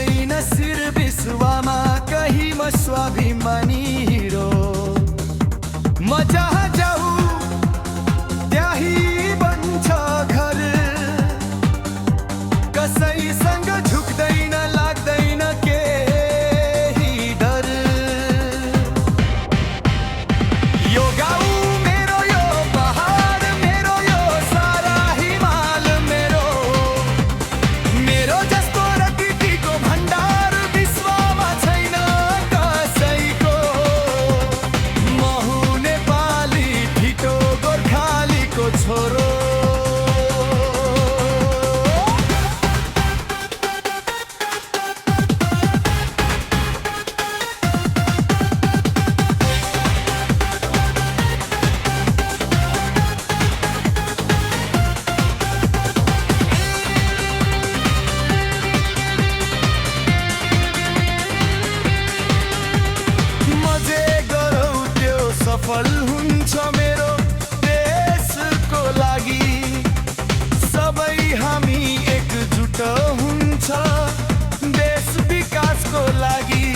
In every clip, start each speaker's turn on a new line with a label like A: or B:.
A: झुक्दैन शिर विश्वमा कहीं म स्वाभिमानी हिरो। म जहाँ जाऊ त्यही बन्छ घर, कसैसँग झुक्दैन लाग्दैन केही डर। यो गाउँ मेरो, यो पहाड मेरो, यो सारा हिमाल मेरो, मेरो जस्तो रकिटीको भण्डार विश्वमा छैन कसैको। म हुँ नेपाली ठिटो गोर्खालीको छोरो। सफल हुन्छ मेरो देशको लागि, सबै हामी एकजुट हुन्छ देश विकासको लागि।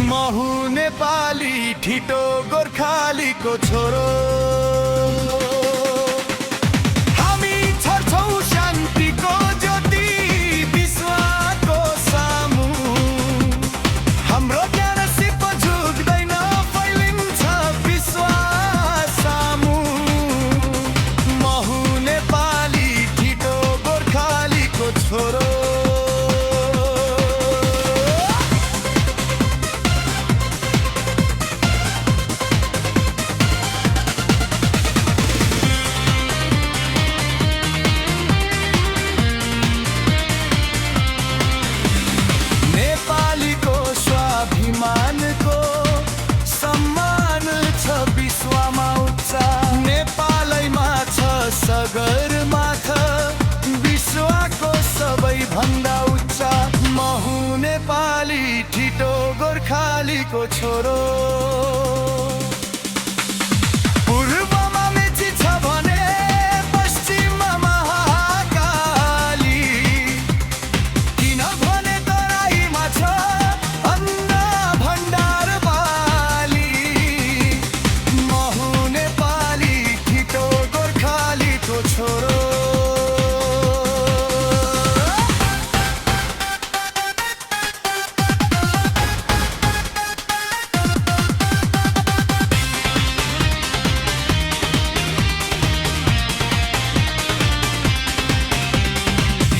A: म हुँ नेपाली ठिटो गोर्खालीको छोरो। सगरमाथा विश्वको सबैभन्दा उच्च। म हुँ नेपाली ठिटो गोर्खालीको छोरो। पूर्वमा मेची छ भने पश्चिममा महाकाली, किनभने तराईमा छ अन्न भण्डार बाली। म हुँ नेपाली ठिटो गोर्खालीको छोरो।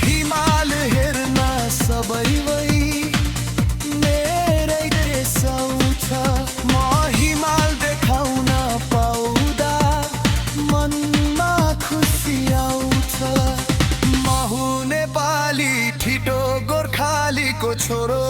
A: हिमाल हेर्न सबै मेरै देश आउँछ। म हिमाल देखाउन पाउँदा मनमा खुसी आउँछ। म हुँ नेपाली ठिटो गोर्खालीको छोरो।